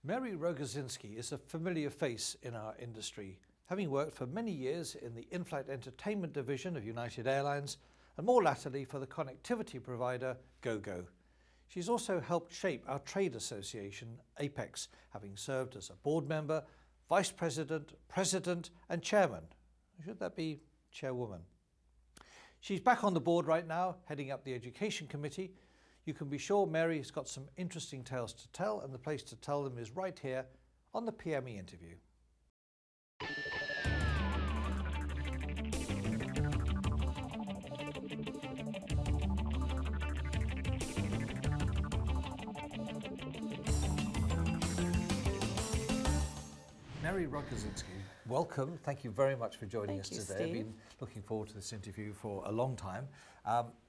Mary Rogozinski is a familiar face in our industry, having worked for many years in the in-flight entertainment division of United Airlines and more latterly for the connectivity provider Gogo. She's also helped shape our trade association, APEX, having served as a board member, vice president, president and chairman. Should that be chairwoman? She's back on the board right now, heading up the education committee. You can be sure Mary has got some interesting tales to tell, and the place to tell them is right here on the PME Interview. Mary Rogozinski, welcome. Thank you very much for joining us today. Steve. I've been looking forward to this interview for a long time.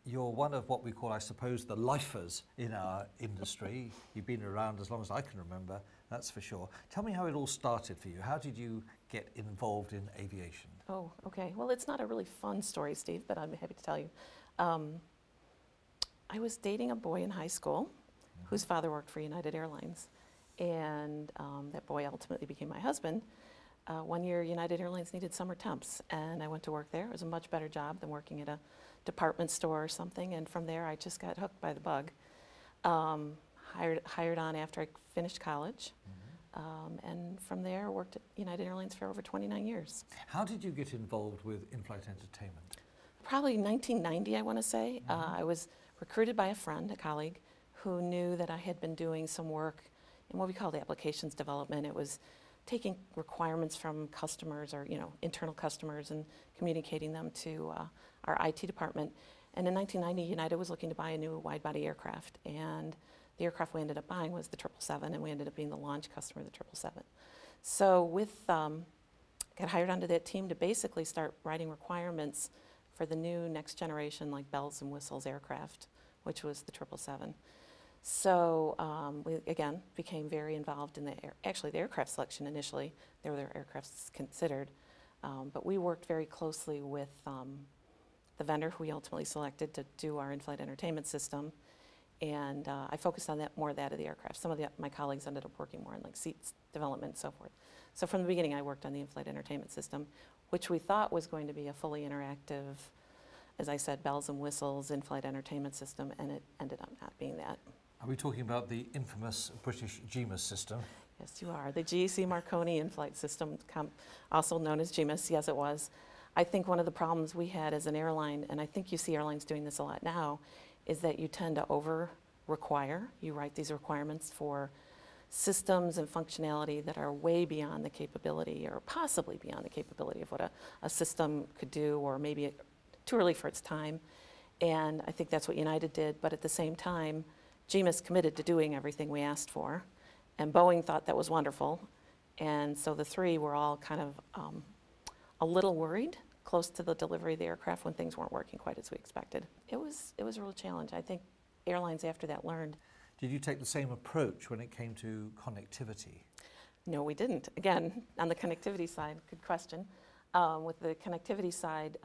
You're one of what we call, I suppose, the lifers in our industry. You've been around as long as I can remember, that's for sure. Tell me how it all started for you. How did you get involved in aviation? Oh, okay. Well, it's not a really fun story, Steve, but I'm happy to tell you. I was dating a boy in high school whose father worked for United Airlines. And that boy ultimately became my husband. One year, United Airlines needed summer temps, and I went to work there. It was a much better job than working at a department store or something, and from there, I just got hooked by the bug. Hired on after I finished college, and from there, worked at United Airlines for over 29 years. How did you get involved with in-flight entertainment? Probably 1990, I want to say. I was recruited by a friend, a colleague, who knew that I had been doing some work in what we call the applications development. It was taking requirements from customers or internal customers and communicating them to our IT department. And in 1990, United was looking to buy a new wide-body aircraft, and the aircraft we ended up buying was the 777, and we ended up being the launch customer of the 777. So got hired onto that team to basically start writing requirements for the new next generation, like bells and whistles aircraft, which was the 777. So we, again, became very involved in the aircraft selection initially. There were aircrafts considered. But we worked very closely with the vendor who we ultimately selected to do our in-flight entertainment system. And I focused on more of the aircraft. Some of my colleagues ended up working more on like seats development and so forth. So from the beginning, I worked on the in-flight entertainment system, which we thought was going to be a fully interactive, as I said, bells and whistles in-flight entertainment system, and it ended up not being that. Are we talking about the infamous British GMIS system? Yes, you are. The GEC Marconi in-flight system, also known as GMIS. Yes, it was. I think one of the problems we had as an airline, and I think you see airlines doing this a lot now, is that you tend to over-require. You write these requirements for systems and functionality that are way beyond the capability, or possibly beyond the capability of what a system could do, or maybe too early for its time. And I think that's what United did, but at the same time, GMIS committed to doing everything we asked for, and Boeing thought that was wonderful, and so the three were all kind of a little worried close to the delivery of the aircraft when things weren't working quite as we expected. It was a real challenge. I think airlines after that learned. Did you take the same approach when it came to connectivity? No, we didn't. Again, on the connectivity side, good question. With the connectivity side,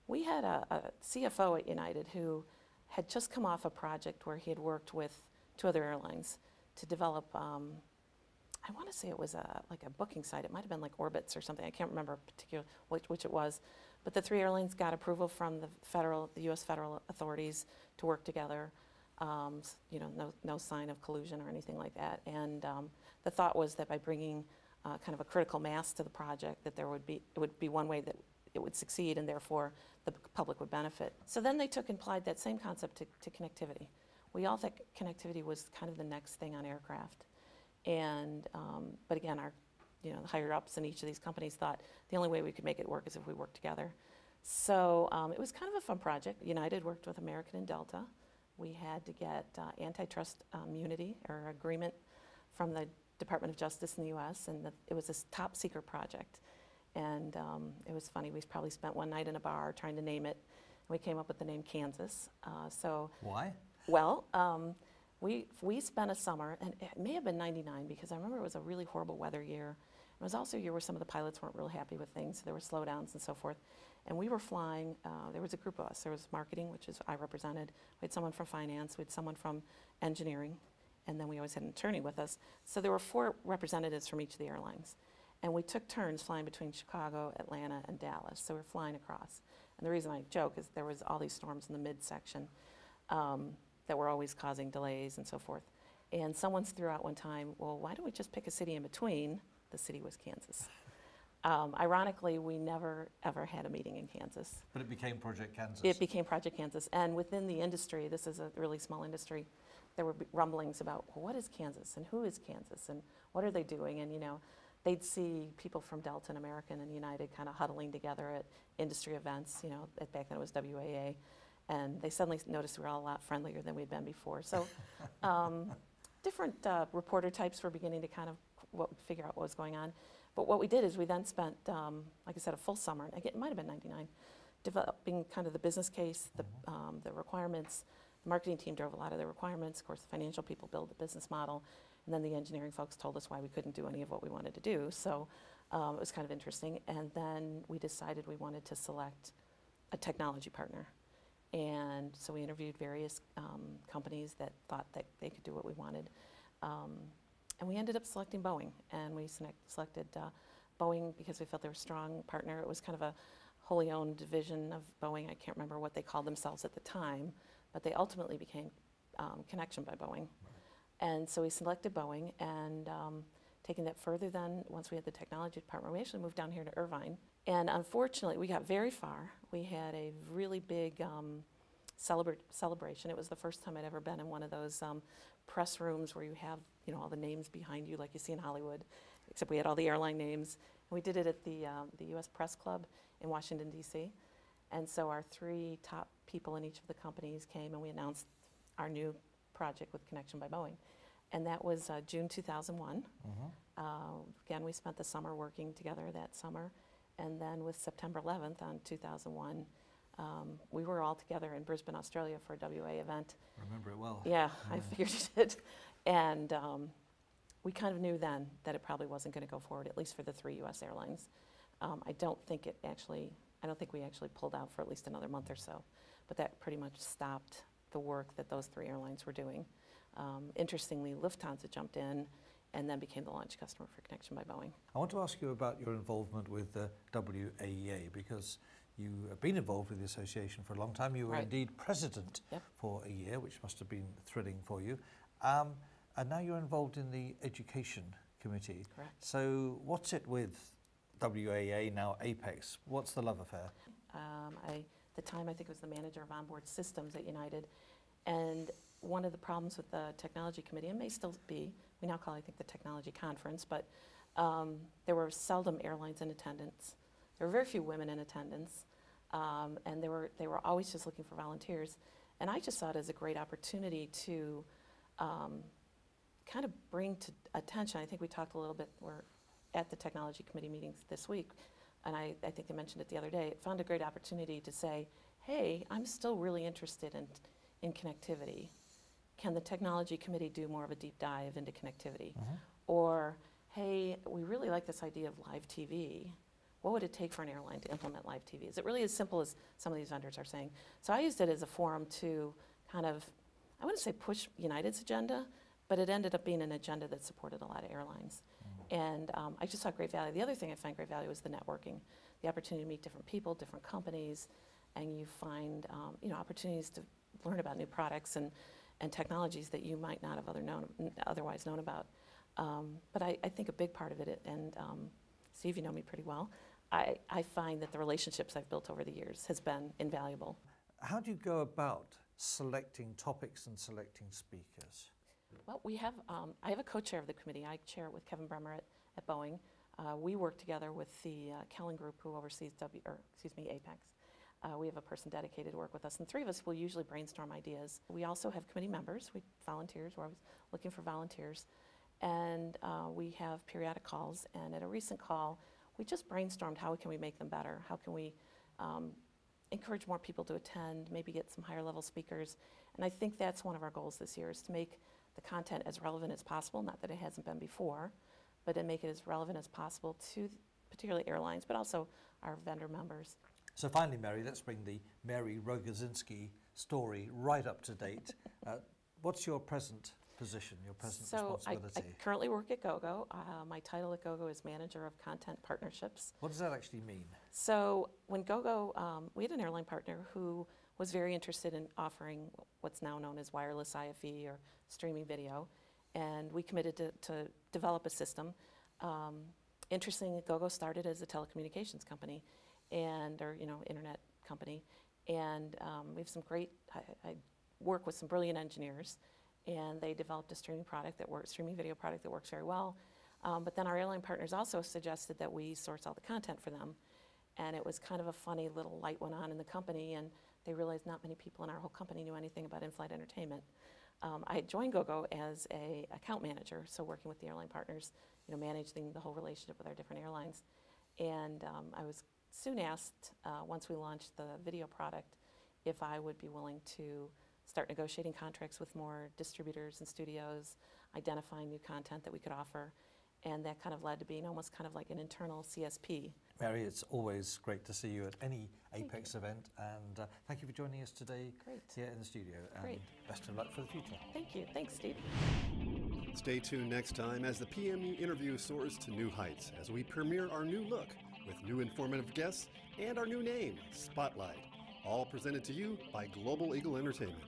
we had a CFO at United who had just come off a project where he had worked with 2 other airlines to develop, I want to say it was like a booking site. It might have been like Orbitz or something. I can't remember particular which it was. But the 3 airlines got approval from the U.S. federal authorities to work together. No sign of collusion or anything like that. And the thought was that by bringing kind of a critical mass to the project, that it would be one way that it would succeed, and therefore the public would benefit. So then they took and applied that same concept to connectivity. We all thought connectivity was kind of the next thing on aircraft. And, but again, the higher ups in each of these companies thought the only way we could make it work is if we worked together. So it was kind of a fun project. United worked with American and Delta. We had to get antitrust immunity or agreement from the Department of Justice in the US, and it was this top secret project. And it was funny, we probably spent one night in a bar trying to name it, and we came up with the name Kansas. Why? Well, we spent a summer, and it may have been '99, because I remember it was a really horrible weather year. It was also a year where some of the pilots weren't really happy with things, so there were slowdowns and so forth. And we were flying, there was a group of us. There was marketing, which is I represented. We had someone from finance, we had someone from engineering, and then we always had an attorney with us. So there were 4 representatives from each of the airlines. And we took turns flying between Chicago, Atlanta, and Dallas. So we're flying across. And the reason I joke is there was all these storms in the midsection that were always causing delays and so forth. And someone threw out one time, well, why don't we just pick a city in between? The city was Kansas. Ironically, we never, ever had a meeting in Kansas. But it became Project Kansas. It became Project Kansas. And within the industry, this is a really small industry, there were rumblings about, well, what is Kansas and who is Kansas and what are they doing? And, you know, they'd see people from Delta and American and United kind of huddling together at industry events, you know, back then it was WAEA, and they suddenly noticed we were all a lot friendlier than we'd been before. So different reporter types were beginning to kind of figure out what was going on. But what we did is we then spent, like I said, a full summer, it might have been 99, developing kind of the business case, the requirements. The marketing team drove a lot of the requirements. Of course, the financial people build the business model. And then the engineering folks told us why we couldn't do any of what we wanted to do. So it was kind of interesting. And then we decided we wanted to select a technology partner. And so we interviewed various companies that thought that they could do what we wanted. And we ended up selecting Boeing. And we selected Boeing because we felt they were a strong partner. It was kind of a wholly owned division of Boeing. I can't remember what they called themselves at the time, but they ultimately became ConneXion by Boeing. And so we selected Boeing, and taking that further then, once we had the technology department, we actually moved down here to Irvine. And unfortunately, we got very far. We had a really big celebration. It was the first time I'd ever been in one of those press rooms where you have, you know, all the names behind you like you see in Hollywood, except we had all the airline names. And we did it at the U.S. Press Club in Washington, D.C. And so our 3 top people in each of the companies came, and we announced our new project with ConneXion by Boeing. And that was June 2001. Again, we spent the summer working together that summer. And then with September 11th on 2001, we were all together in Brisbane, Australia for a WAEA event. Remember it well. Yeah, I figured you did. And we kind of knew then that it probably wasn't going to go forward, at least for the 3 U.S. airlines. I don't think we actually pulled out for at least another month or so. But that pretty much stopped the work that those 3 airlines were doing. Interestingly, Lufthansa jumped in and then became the launch customer for ConneXion by Boeing. I want to ask you about your involvement with the WAEA, because you have been involved with the association for a long time. You were indeed president for a year, which must have been thrilling for you. And now you're involved in the education committee. Correct. So what's it with WAEA, now Apex? What's the love affair? At the time, I think it was the manager of onboard systems at United. And one of the problems with the technology committee, and may still be, we now call it, I think, the technology conference, but there were seldom airlines in attendance. There were very few women in attendance, and they were always just looking for volunteers. And I just saw it as a great opportunity to kind of bring to attention, I think we talked a little bit, we're at the technology committee meetings this week, and I think they mentioned it the other day, found a great opportunity to say, hey, I'm still really interested in connectivity. Can the technology committee do more of a deep dive into connectivity? Or, hey, we really like this idea of live TV. What would it take for an airline to implement live TV? Is it really as simple as some of these vendors are saying? So I used it as a forum to kind of, I wouldn't say push United's agenda, but it ended up being an agenda that supported a lot of airlines. And I just saw great value. The other thing I find great value is the networking, the opportunity to meet different people, different companies, and you find opportunities to learn about new products and technologies that you might not have otherwise known about. But I think a big part of it, and Steve, you know me pretty well, I find that the relationships I've built over the years has been invaluable. How do you go about selecting topics and selecting speakers? Well, I have a co-chair of the committee. I chair it with Kevin Bremer at Boeing. We work together with the Kellen Group, who oversees Apex. We have a person dedicated to work with us, and 3 of us will usually brainstorm ideas. We also have committee members, volunteers. We're always looking for volunteers, and we have periodic calls. And at a recent call, we just brainstormed how can we make them better? How can we encourage more people to attend? Maybe get some higher level speakers. And I think that's one of our goals this year, is to make the content as relevant as possible. Not that it hasn't been before, but to make it as relevant as possible to particularly airlines, but also our vendor members. So finally, Mary, let's bring the Mary Rogozinski story right up to date. What's your present position, your present So responsibility? I currently work at Gogo. My title at Gogo is Manager of Content Partnerships. What does that actually mean? So when Gogo, we had an airline partner who was very interested in offering what's now known as wireless IFE or streaming video, and we committed to develop a system. Interestingly, Gogo started as a telecommunications company, or internet company, and we have some great. I work with some brilliant engineers, and they developed a streaming video product that works very well. But then our airline partners also suggested that we source all the content for them, and it was kind of a funny little light went on in the company, and they realized not many people in our whole company knew anything about in-flight entertainment. I had joined Gogo as an account manager, so working with the airline partners, managing the whole relationship with our different airlines. And I was soon asked, once we launched the video product, if I would be willing to start negotiating contracts with more distributors and studios, identifying new content that we could offer. And that kind of led to being almost kind of like an internal CSP. Mary, it's always great to see you at any Apex event, and thank you for joining us today here in the studio. And best of luck for the future. Thank you. Thanks, Steve. Stay tuned next time as the PME Interview soars to new heights as we premiere our new look with new informative guests and our new name, Spotlight, all presented to you by Global Eagle Entertainment.